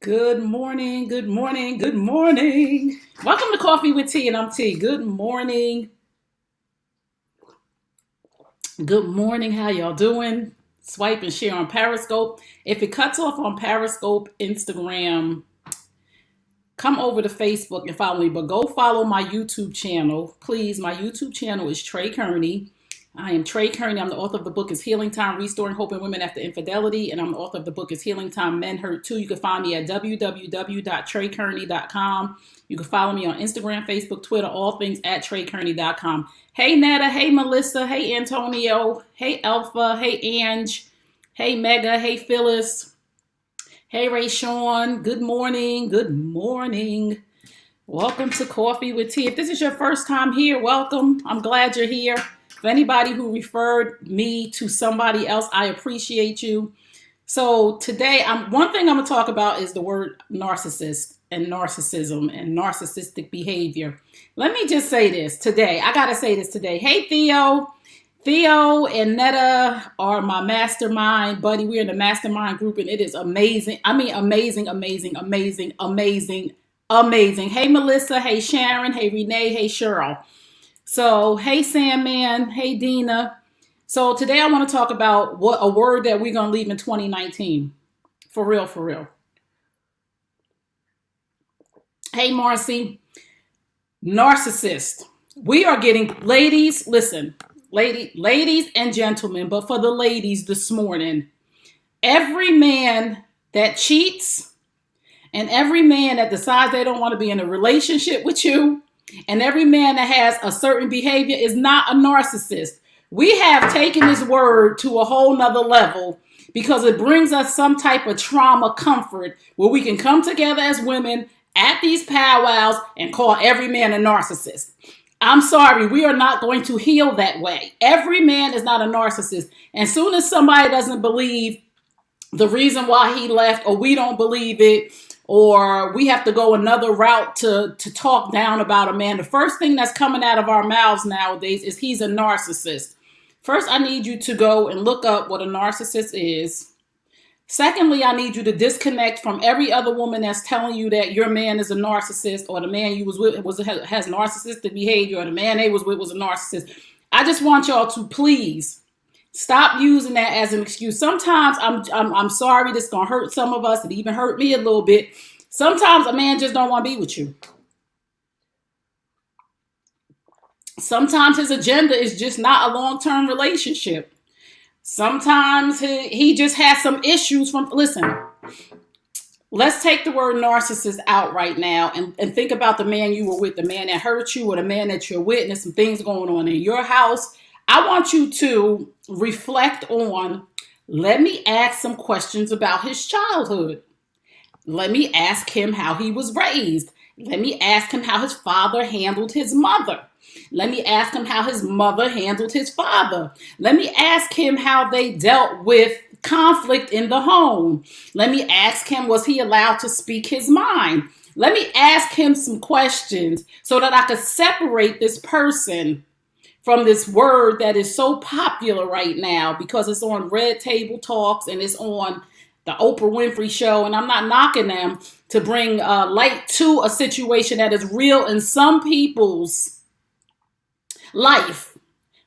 Good morning, good morning, good morning. Welcome to Coffee with T, and I'm T. Good morning. Good morning. How y'all doing? Swipe and share on Periscope. If it cuts off on Periscope, Instagram, come over to Facebook and follow me. But go follow my YouTube channel. Please, my YouTube channel is Trey Kearney. I am Trey Kearney. I'm the author of the book is Healing Time, Restoring Hope in Women After Infidelity. And I'm the author of the book is Healing Time, Men Hurt Too. You can find me at www.treykearney.com. You can follow me on Instagram, Facebook, Twitter, all things at treykearney.com. Hey, Netta. Hey, Melissa. Hey, Antonio. Hey, Alpha. Hey, Ange. Hey, Mega. Hey, Phyllis. Hey, Ray Sean. Good morning. Good morning. Welcome to Coffee with T. If this is your first time here, welcome. I'm glad you're here. For anybody who referred me to somebody else, I appreciate you. So today, one thing I'm going to talk about is the word narcissist and narcissism and narcissistic behavior. Let me just say this today. I got to say this today. Hey, Theo. Theo and Netta are my mastermind buddy. We're in the mastermind group, and it is amazing. I mean, amazing, amazing, amazing, amazing, amazing. Hey, Melissa. Hey, Sharon. Hey, Renee. Hey, Cheryl. So, hey, Sandman. Hey, Dina. So today I want to talk about what a word that we're going to leave in 2019. For real, for real. Hey, Marcy. Narcissist. We are getting, ladies, listen, ladies and gentlemen, but for the ladies this morning, every man that cheats and every man that decides they don't want to be in a relationship with you and every man that has a certain behavior is not a narcissist. We have taken this word to a whole nother level because it brings us some type of trauma comfort where we can come together as women at these powwows and call every man a narcissist. I'm sorry, we are not going to heal that way. Every man is not a narcissist. And soon as somebody doesn't believe the reason why he left, or we don't believe it, or we have to go another route to talk down about a man, the first thing that's coming out of our mouths nowadays is he's a narcissist. First, I need you to go and look up what a narcissist is. Secondly, I need you to disconnect from every other woman that's telling you that your man is a narcissist, or the man you was with has narcissistic behavior, or the man they was with was a narcissist. I just want y'all to please stop using that as an excuse. Sometimes I'm sorry, this is gonna hurt some of us. It even hurt me a little bit. Sometimes a man just don't want to be with you. Sometimes his agenda is just not a long-term relationship. Sometimes he just has some issues from, listen, let's take the word narcissist out right now and think about the man you were with, the man that hurt you, or the man that you're with, and there's some things going on in your house. I want you to reflect on, let me ask some questions about his childhood. Let me ask him how he was raised. Let me ask him how his father handled his mother. Let me ask him how his mother handled his father. Let me ask him how they dealt with conflict in the home. Let me ask him, was he allowed to speak his mind? Let me ask him some questions so that I could separate this person from this word that is so popular right now because it's on Red Table Talks and it's on the Oprah Winfrey Show. And I'm not knocking them to bring light to a situation that is real in some people's life.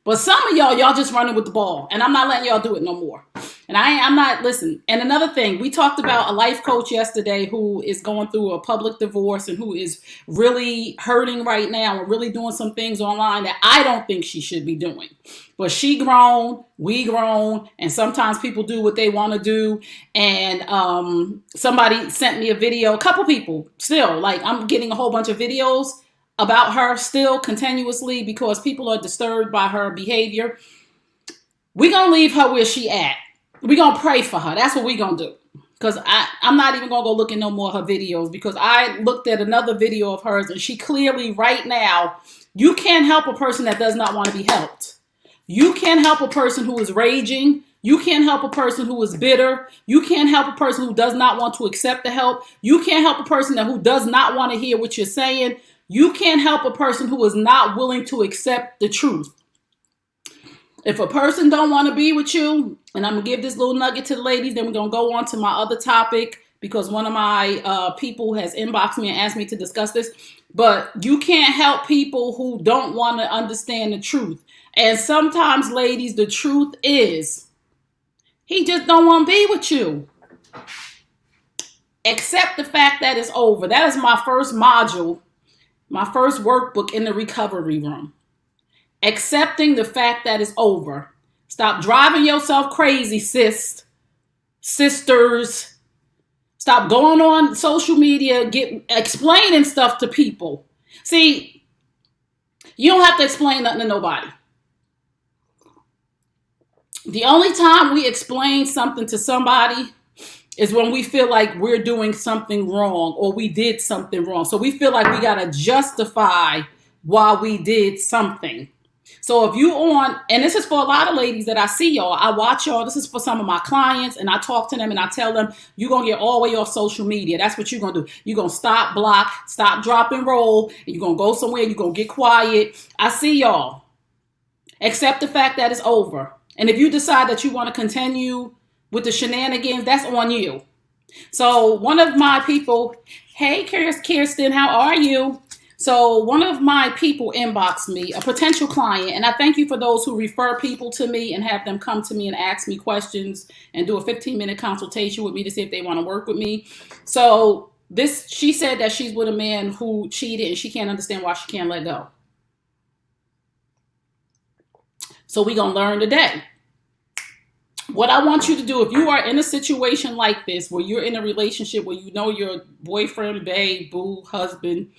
But some of y'all just running with the ball, and I'm not letting y'all do it no more. And I'm not, listen. And another thing, we talked about a life coach yesterday who is going through a public divorce and who is really hurting right now and really doing some things online that I don't think she should be doing. But she grown, we grown, and sometimes people do what they want to do. And somebody sent me a video, a couple people still, like I'm getting a whole bunch of videos about her still continuously because people are disturbed by her behavior. We're going to leave her where she at. We're going to pray for her. That's what we're going to do. Because I'm not even going to go look at no more of her videos because I looked at another video of hers and she clearly right now, you can't help a person that does not want to be helped. You can't help a person who is raging. You can't help a person who is bitter. You can't help a person who does not want to accept the help. You can't help a person who does not want to hear what you're saying. You can't help a person who is not willing to accept the truth. If a person don't want to be with you, and I'm going to give this little nugget to the ladies, then we're going to go on to my other topic because one of my people has inboxed me and asked me to discuss this. But you can't help people who don't want to understand the truth. And sometimes, ladies, the truth is he just don't want to be with you. Accept the fact that it's over. That is my first module, my first workbook in the recovery room. Accepting the fact that it's over. Stop driving yourself crazy, sisters. Stop going on social media, explaining stuff to people. See, you don't have to explain nothing to nobody. The only time we explain something to somebody is when we feel like we're doing something wrong or we did something wrong. So we feel like we got to justify why we did something. So if you on, and this is for a lot of ladies that I see y'all, I watch y'all, this is for some of my clients, and I talk to them and I tell them, you're going to get all the way off social media. That's what you're going to do. You're going to stop, block, stop, drop, and roll, and you're going to go somewhere, you're going to get quiet. I see y'all. Accept the fact that it's over. And if you decide that you want to continue with the shenanigans, that's on you. So one of my people, hey, Kirsten, how are you? So one of my people inboxed me, a potential client, and I thank you for those who refer people to me and have them come to me and ask me questions and do a 15-minute consultation with me to see if they want to work with me. So she said that she's with a man who cheated and she can't understand why she can't let go. So we're going to learn today. What I want you to do, if you are in a situation like this, where you're in a relationship where you know your boyfriend, babe, boo, husband,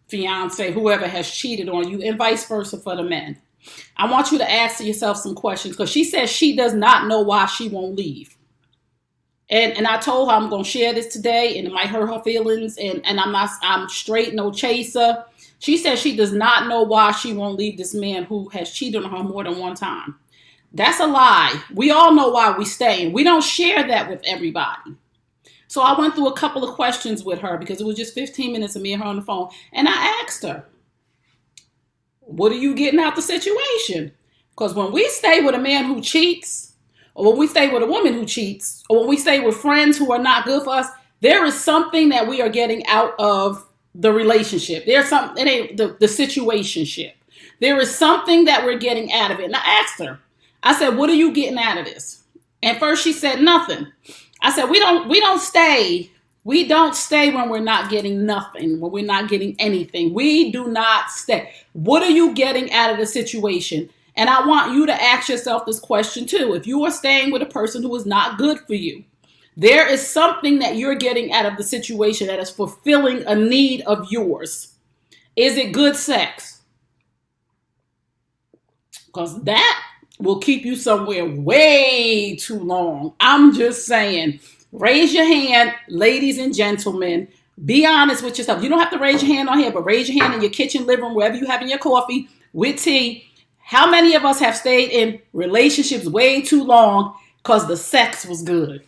fiance, whoever has cheated on you, and vice versa for the men, I want you to ask yourself some questions, because she says she does not know why she won't leave. And I told her I'm going to share this today, and it might hurt her feelings, and I'm straight, no chaser. She says she does not know why she won't leave this man who has cheated on her more than one time. That's a lie. We all know why we stay, and we don't share that with everybody. So I went through a couple of questions with her, because it was just 15 minutes of me and her on the phone. And I asked her, what are you getting out the situation? Because when we stay with a man who cheats, or when we stay with a woman who cheats, or when we stay with friends who are not good for us, there is something that we are getting out of the relationship. There's something, it ain't the situationship. There is something that we're getting out of it. And I asked her, I said, what are you getting out of this? And first she said nothing. I said, we don't stay. We don't stay when we're not getting nothing, when we're not getting anything. We do not stay. What are you getting out of the situation? And I want you to ask yourself this question too. If you are staying with a person who is not good for you, there is something that you're getting out of the situation that is fulfilling a need of yours. Is it good sex? Because that will keep you somewhere way too long. I'm just saying, raise your hand, ladies and gentlemen. Be honest with yourself. You don't have to raise your hand on here, but raise your hand in your kitchen, living room, wherever you're having your coffee with tea. How many of us have stayed in relationships way too long because the sex was good?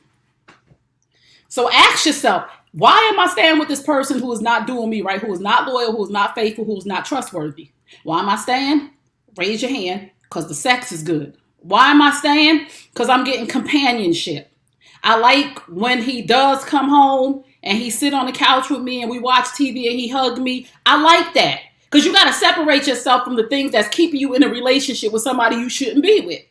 So ask yourself, why am I staying with this person who is not doing me right, who is not loyal, who is not faithful, who is not trustworthy? Why am I staying? Raise your hand. Because the sex is good. Why am I staying? Because I'm getting companionship. I like when he does come home and he sit on the couch with me and we watch TV and he hug me. I like that. Because you got to separate yourself from the things that's keeping you in a relationship with somebody you shouldn't be with.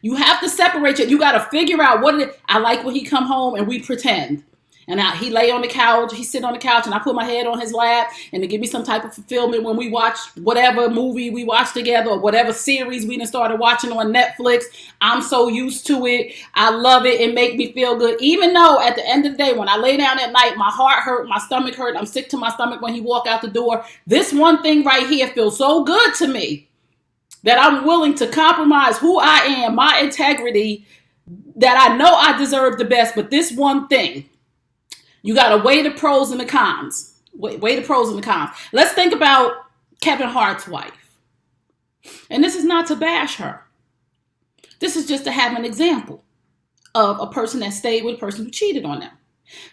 You have to separate it. You got to figure out what it is. I like when he come home and we pretend. And he lay on the couch, he sit on the couch, and I put my head on his lap, and to give me some type of fulfillment when we watch whatever movie we watch together, or whatever series we done started watching on Netflix. I'm so used to it. I love it. It make me feel good. Even though at the end of the day, when I lay down at night, my heart hurt, my stomach hurt, I'm sick to my stomach when he walk out the door. This one thing right here feels so good to me that I'm willing to compromise who I am, my integrity, that I know I deserve the best, but this one thing. You got to weigh the pros and the cons. Weigh the pros and the cons. Let's think about Kevin Hart's wife. And this is not to bash her. This is just to have an example of a person that stayed with a person who cheated on them.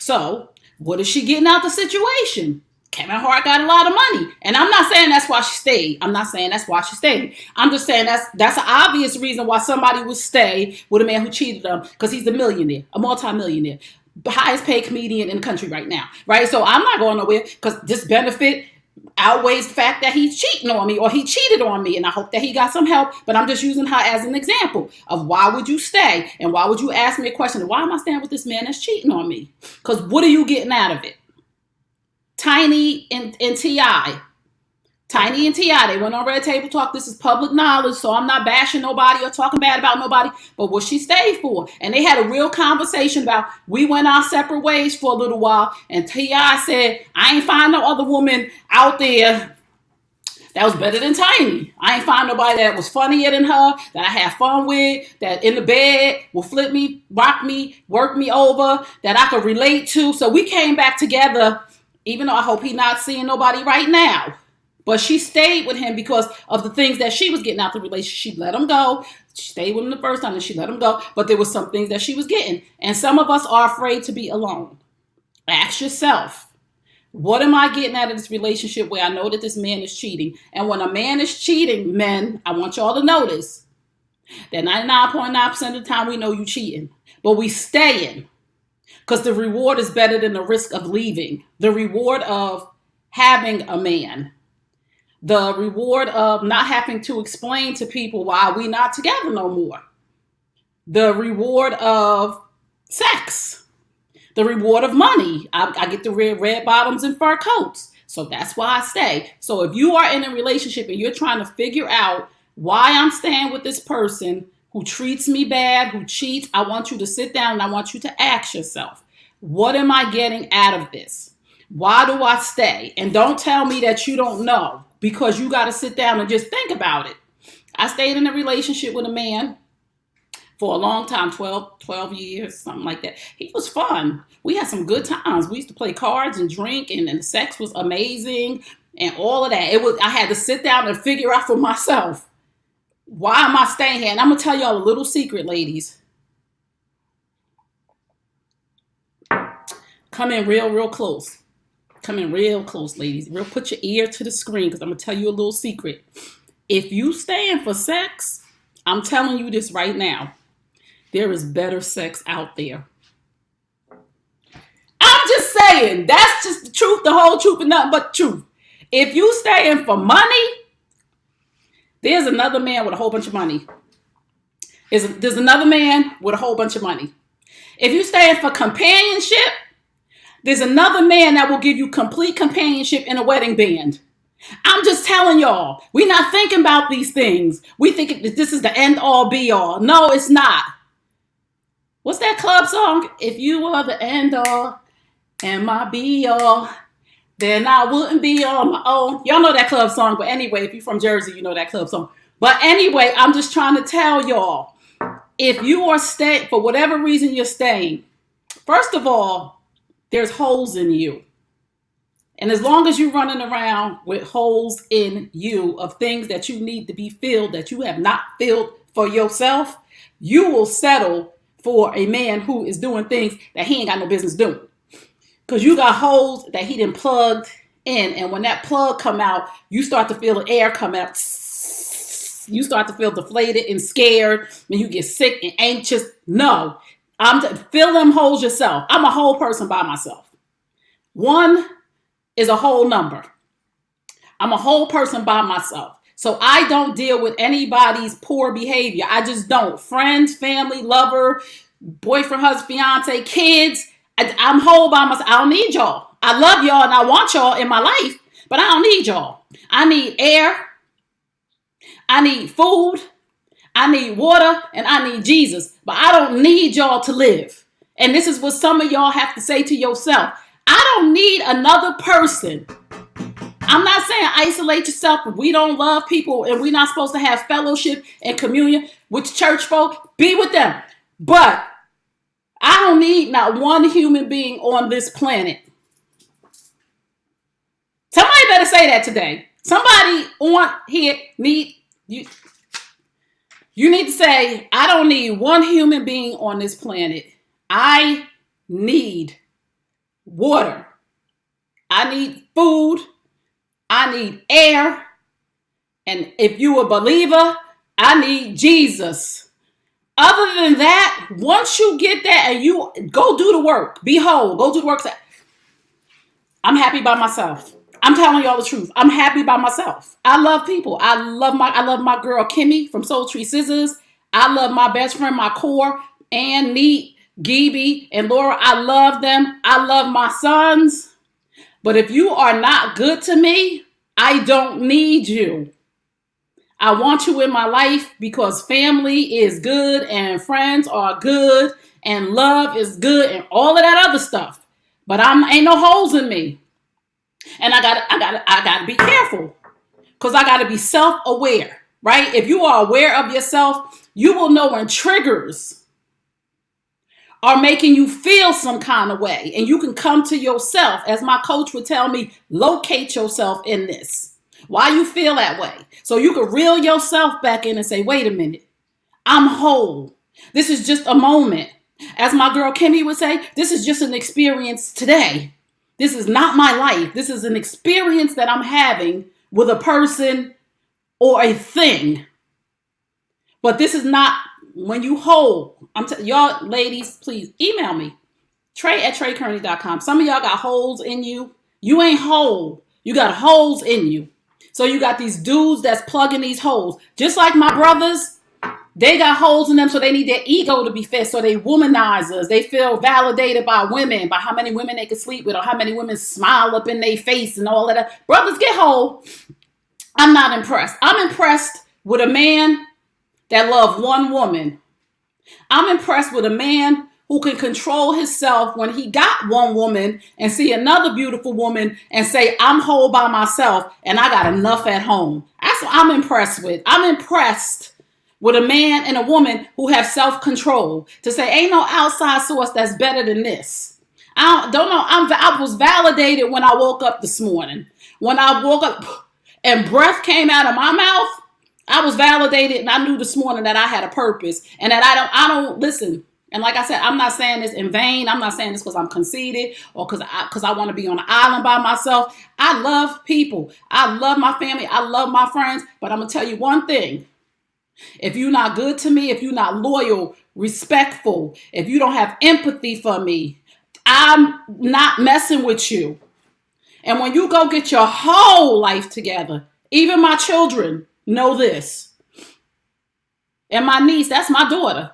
So, what is she getting out the situation? Kevin Hart got a lot of money. And I'm not saying that's why she stayed. I'm not saying that's why she stayed. I'm just saying that's an obvious reason why somebody would stay with a man who cheated on them, because he's a millionaire, a multimillionaire. highest paid comedian in the country right now, right? So I'm not going nowhere because this benefit outweighs the fact that he's cheating on me or he cheated on me, and I hope that he got some help. But I'm just using her as an example of why would you stay and why would you ask me a question? Why am I staying with this man that's cheating on me? Because what are you getting out of it? Tiny and T.I. Tiny and T.I. They went on Red Table Talk. This is public knowledge, so I'm not bashing nobody or talking bad about nobody, but what she stayed for. And they had a real conversation about, we went our separate ways for a little while, and T.I. said, I ain't find no other woman out there that was better than Tiny. I ain't find nobody that was funnier than her, that I had fun with, that in the bed will flip me, rock me, work me over, that I could relate to. So we came back together, even though I hope he's not seeing nobody right now. But she stayed with him because of the things that she was getting out the relationship. She let him go. She stayed with him the first time and she let him go. But there was some things that she was getting. And some of us are afraid to be alone. Ask yourself, what am I getting out of this relationship where I know that this man is cheating? And when a man is cheating, men, I want y'all to notice that 99.9% of the time we know you cheating. But we staying because the reward is better than the risk of leaving. The reward of having a man. The reward of not having to explain to people why we not together no more. The reward of sex. The reward of money. I get the red bottoms and fur coats. So that's why I stay. So if you are in a relationship and you're trying to figure out why I'm staying with this person who treats me bad, who cheats, I want you to sit down and I want you to ask yourself, what am I getting out of this? Why do I stay? And don't tell me that you don't know, because you got to sit down and just think about it. I stayed in a relationship with a man for a long time, 12 years, something like that. He was fun. We had some good times. We used to play cards and drink, and the sex was amazing and all of that. I had to sit down and figure out for myself, why am I staying here? And I'm going to tell y'all a little secret, ladies. Come in real close. Come in real close, ladies. Put your ear to the screen because I'm going to tell you a little secret. If you staying for sex, I'm telling you this right now. There is better sex out there. I'm just saying. That's just the truth, the whole truth, and nothing but the truth. If you staying for money, there's another man with a whole bunch of money. There's another man with a whole bunch of money. If you staying for companionship, there's another man that will give you complete companionship in a wedding band. I'm just telling y'all, we're not thinking about these things. We think this is the end all be all. No, it's not. What's that club song? If you were the end all and my be all, then I wouldn't be on my own. Y'all know that club song, but anyway, if you're from Jersey, you know that club song. But anyway, I'm just trying to tell y'all, if you are staying, for whatever reason you're staying, first of all, there's holes in you. And as long as you're running around with holes in you of things that you need to be filled, that you have not filled for yourself, you will settle for a man who is doing things that he ain't got no business doing. Because you got holes that he done plugged in. And when that plug come out, you start to feel the air come out. You start to feel deflated and scared. And you get sick and anxious. No. Fill them holes yourself. I'm a whole person by myself. One is a whole number. I'm a whole person by myself. So I don't deal with anybody's poor behavior. I just don't. Friends, family, lover, boyfriend, husband, fiance, kids. I'm whole by myself. I don't need y'all. I love y'all and I want y'all in my life, but I don't need y'all. I need air. I need food. I need water and I need Jesus, but I don't need y'all to live. And this is what some of y'all have to say to yourself. I don't need another person. I'm not saying isolate yourself, but we don't love people and we're not supposed to have fellowship and communion with church folk. Be with them. But I don't need not one human being on this planet. Somebody better say that today. Somebody on here need you. You need to say, I don't need one human being on this planet. I need water. I need food. I need air. And if you a believer, I need Jesus. Other than that, once you get that and you go do the work, be whole, go do the work. I'm happy by myself. I'm telling y'all the truth. I'm happy by myself. I love people. I love my girl Kimmy from Soul Tree Scissors. I love my best friend, my core, Ann, Neat, Gebe, and Laura. I love them. I love my sons. But if you are not good to me, I don't need you. I want you in my life because family is good and friends are good and love is good and all of that other stuff. But ain't no holes in me. And I gotta be careful because I gotta be self-aware, right? If you are aware of yourself, you will know when triggers are making you feel some kind of way. And you can come to yourself, as my coach would tell me, locate yourself in this. Why you feel that way. So you can reel yourself back in and say, wait a minute, I'm whole. This is just a moment. As my girl Kimmy would say, this is just an experience today. This is not my life. This is an experience that I'm having with a person or a thing. But this is not when you whole. Y'all ladies, please email me. Trey@TreyKearney.com. Some of y'all got holes in you. You ain't whole. You got holes in you. So you got these dudes that's plugging these holes. Just like my brothers, they got holes in them, so they need their ego to be fed. So they womanizers. They feel validated by women, by how many women they can sleep with or how many women smile up in their face and all of that. Brothers get whole. I'm not impressed. I'm impressed with a man that loves one woman. I'm impressed with a man who can control himself when he got one woman and see another beautiful woman and say, I'm whole by myself and I got enough at home. That's what I'm impressed with. I'm impressed with a man and a woman who have self-control to say, ain't no outside source that's better than this. I don't know. I was validated when I woke up this morning. When I woke up and breath came out of my mouth, I was validated and I knew this morning that I had a purpose and that I don't listen. And like I said, I'm not saying this in vain. I'm not saying this because I'm conceited or because I want to be on an island by myself. I love people. I love my family. I love my friends. But I'm going to tell you one thing. If you're not good to me, if you're not loyal, respectful, if you don't have empathy for me, I'm not messing with you. And when you go get your whole life together, even my children know this. And my niece, that's my daughter.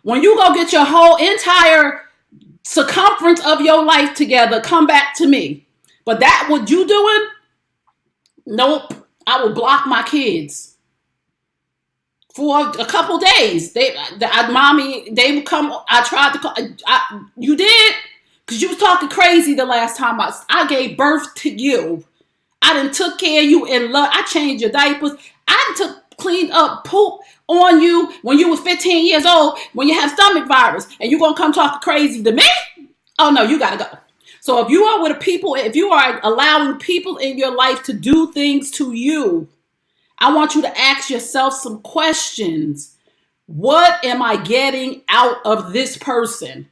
When you go get your whole entire circumference of your life together, come back to me. But that what you doing? Nope. I will block my kids for a couple days. Mommy, they would come. I tried to call. You did? Because you was talking crazy the last time I gave birth to you. I done took care of you in love. I changed your diapers. I cleaned up poop on you when you was 15 years old, when you have stomach virus, and you gonna come talking crazy to me? Oh no, you gotta go. So if you are with people, if you are allowing people in your life to do things to you, I want you to ask yourself some questions. What am I getting out of this person?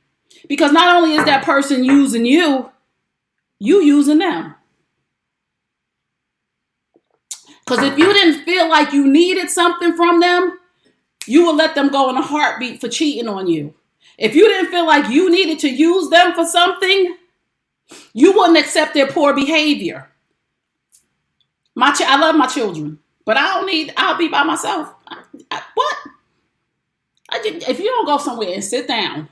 Because not only is that person using you, you using them. Because if you didn't feel like you needed something from them, you would let them go in a heartbeat for cheating on you. If you didn't feel like you needed to use them for something, you wouldn't accept their poor behavior. I love my children, but I'll be by myself. What? If you don't go somewhere and sit down,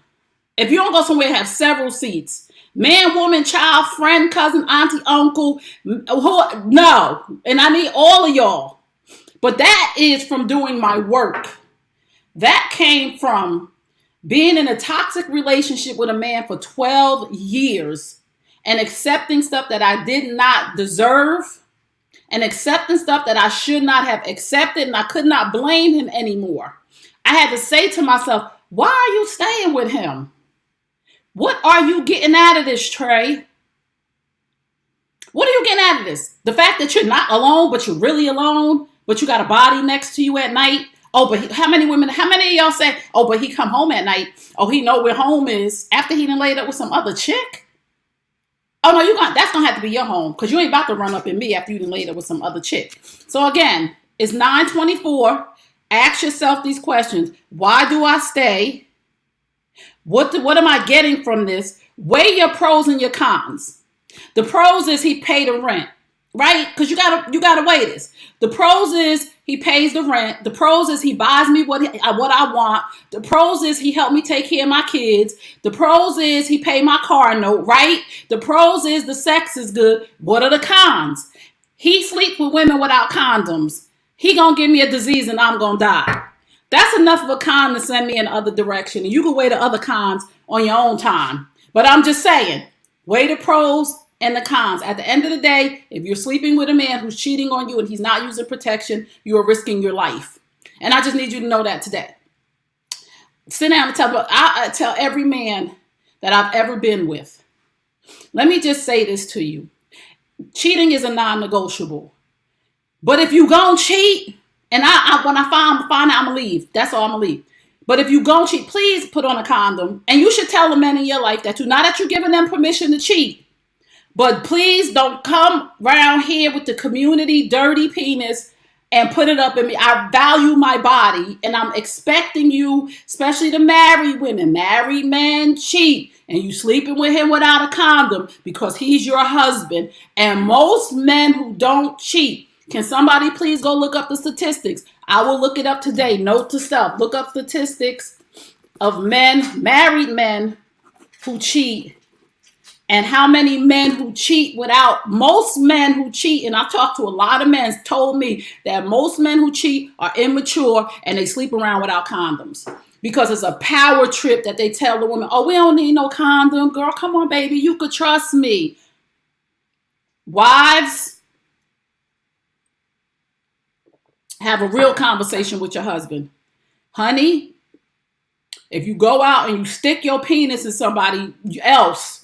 if you don't go somewhere and have several seats, man, woman, child, friend, cousin, auntie, uncle, no. And I need all of y'all. But that is from doing my work. That came from being in a toxic relationship with a man for 12 years and accepting stuff that I did not deserve and accepting stuff that I should not have accepted, and I could not blame him anymore. I had to say to myself, why are you staying with him? What are you getting out of this, Trey? What are you getting out of this? The fact that you're not alone, but you're really alone, but you got a body next to you at night. Oh, but how many of y'all say, oh, but he come home at night. Oh, he know where home is after he done laid up with some other chick? Oh, no, that's going to have to be your home because you ain't about to run up in me after you done laid up with some other chick. So, again, it's 9:24. Ask yourself these questions. Why do I stay? What am I getting from this? Weigh your pros and your cons. The pros is he paid the rent, right? Because you gotta weigh this. The pros is he pays the rent. The pros is he buys me what I want. The pros is he helped me take care of my kids. The pros is he paid my car note, right? The pros is the sex is good. What are the cons? He sleeps with women without condoms. He gonna give me a disease and I'm gonna die. That's enough of a con to send me in the other direction. And you can weigh the other cons on your own time. But I'm just saying, weigh the pros and the cons. At the end of the day, if you're sleeping with a man who's cheating on you and he's not using protection, you are risking your life. And I just need you to know that today. Sit down and I tell every man that I've ever been with. Let me just say this to you. Cheating is a non-negotiable. But if you gon' cheat, and when I find out, I'm gonna leave. That's all, I'm gonna leave. But if you gon' cheat, please put on a condom. And you should tell the men in your life that not that you're giving them permission to cheat, but please don't come around here with the community dirty penis and put it up in me. I value my body, and I'm expecting you, especially the married women. Married men cheat, and you sleeping with him without a condom because he's your husband. And most men who don't cheat, can somebody please go look up the statistics? I will look it up today. Note to self. Look up statistics of men, married men who cheat, and how many men who cheat most men who cheat, and I've talked to a lot of men, told me that most men who cheat are immature and they sleep around without condoms. Because it's a power trip that they tell the woman, oh, we don't need no condom. Girl, come on, baby. You could trust me. Wives, have a real conversation with your husband. Honey, if you go out and you stick your penis in somebody else,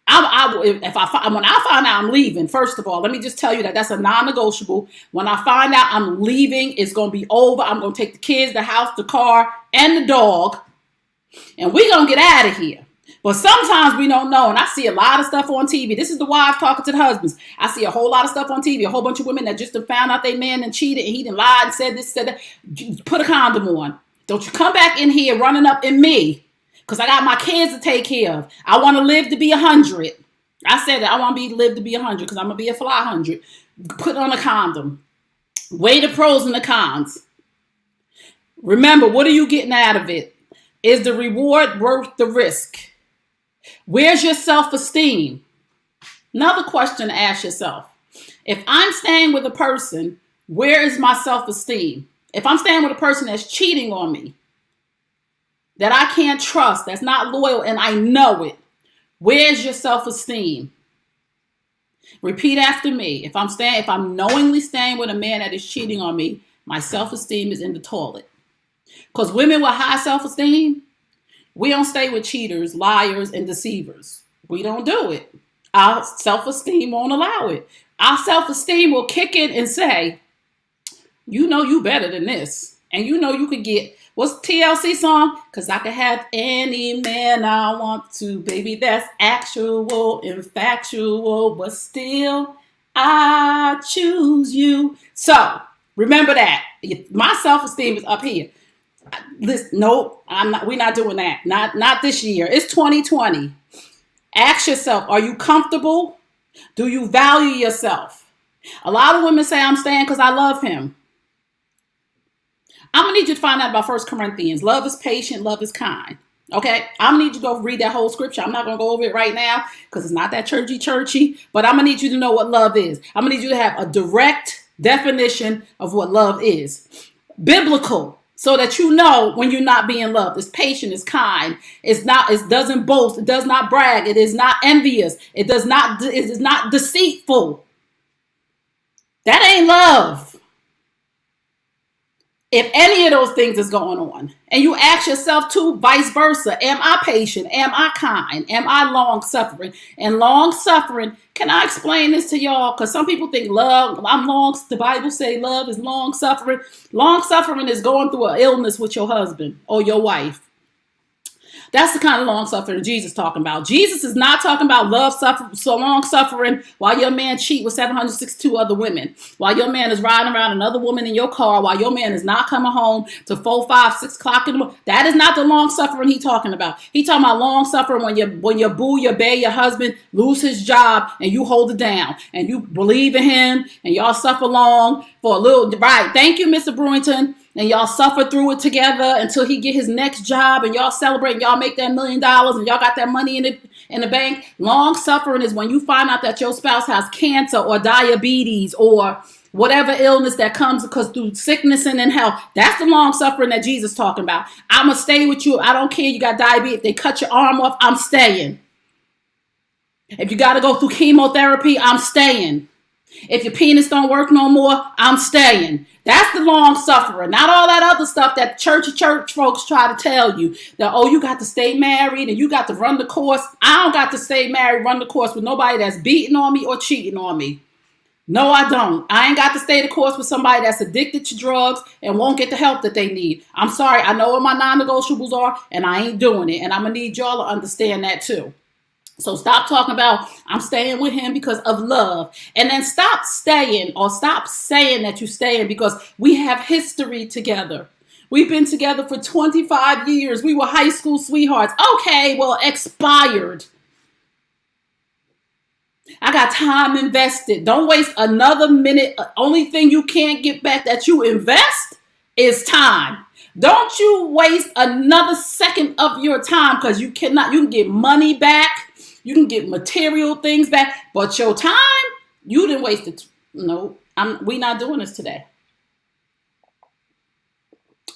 when I find out I'm leaving, first of all, let me just tell you that's a non-negotiable. When I find out I'm leaving, it's going to be over. I'm going to take the kids, the house, the car, and the dog, and we're going to get out of here. But sometimes we don't know, and I see a lot of stuff on TV. This is the wives talking to the husbands. I see a whole lot of stuff on TV, a whole bunch of women that just found out they man and cheated, and he done lied and said this, said that. Put a condom on. Don't you come back in here running up in me, because I got my kids to take care of. I want to live to be 100. I said that I want to live to be 100 because I'm going to be a fly 100. Put on a condom. Weigh the pros and the cons. Remember, what are you getting out of it? Is the reward worth the risk? Where's your self-esteem? Another question to ask yourself. If I'm staying with a person, where is my self-esteem? If I'm staying with a person that's cheating on me, that I can't trust, that's not loyal, and I know it, where's your self-esteem? Repeat after me. If I'm knowingly staying with a man that is cheating on me, my self-esteem is in the toilet. Because women with high self-esteem, we don't stay with cheaters, liars, and deceivers. We don't do it. Our self-esteem won't allow it. Our self-esteem will kick in and say, you know you better than this. And you know you could get, what's the TLC song? Because I could have any man I want to, baby. That's actual and factual, but still I choose you. So remember that. My self-esteem is up here. Listen, nope, we're not doing that. Not this year. It's 2020. Ask yourself, are you comfortable? Do you value yourself? A lot of women say, I'm staying because I love him. I'm going to need you to find out about 1 Corinthians. Love is patient, love is kind. Okay? I'm going to need you to go read that whole scripture. I'm not going to go over it right now because it's not that churchy, but I'm going to need you to know what love is. I'm going to need you to have a direct definition of what love is. Biblical. So that you know when you're not being loved. It's patient, it's kind. It doesn't boast, it does not brag, it is not envious, it is not deceitful. That ain't love. If any of those things is going on, and you ask yourself too, vice versa, am I patient? Am I kind? Am I long-suffering? And long-suffering, can I explain this to y'all? Because some people think the Bible say love is long-suffering. Long-suffering is going through an illness with your husband or your wife. That's the kind of long suffering Jesus talking about. Jesus is not talking about love, so long suffering while your man cheat with 762 other women, while your man is riding around another woman in your car, while your man is not coming home to 4, 5, 6 o'clock in the morning. That is not the long suffering he talking about. He talking about long suffering when your boo, your bae, your husband lose his job and you hold it down and you believe in him and y'all suffer long for a little. Right? Thank you, Mr. Brewington. And y'all suffer through it together until he get his next job, and y'all celebrate, and y'all make that $1 million, and y'all got that money in the bank. Long suffering is when you find out that your spouse has cancer or diabetes or whatever illness that comes because through sickness and in health. That's the long suffering that Jesus talking about. I'm gonna stay with you. I don't care. You got diabetes. If they cut your arm off, I'm staying. If you got to go through chemotherapy, I'm staying. If your penis don't work no more, I'm staying. That's the long suffering. Not all that other stuff that church folks try to tell you. That, oh, you got to stay married and you got to run the course. I don't got to stay married, run the course with nobody that's beating on me or cheating on me. No, I don't. I ain't got to stay the course with somebody that's addicted to drugs and won't get the help that they need. I'm sorry. I know what my non-negotiables are and I ain't doing it. And I'm going to need y'all to understand that too. So stop talking about I'm staying with him because of love. And then stop staying or stop saying that you're staying because we have history together. We've been together for 25 years. We were high school sweethearts. Okay, well, expired. I got time invested. Don't waste another minute. Only thing you can't get back that you invest is time. Don't you waste another second of your time because you can get money back. You can get material things back, but your time, you didn't waste it. No, we not doing this today.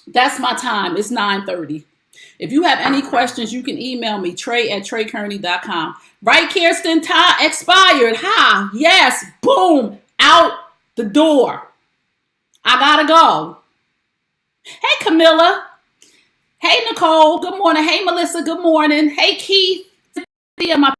That's my time. It's 9:30. If you have any questions, you can email me, trey@treykearney.com. Right, Kirsten? Time expired. Ha, yes, boom, out the door. I gotta go. Hey, Camilla. Hey, Nicole. Good morning. Hey, Melissa. Good morning. Hey, Keith. My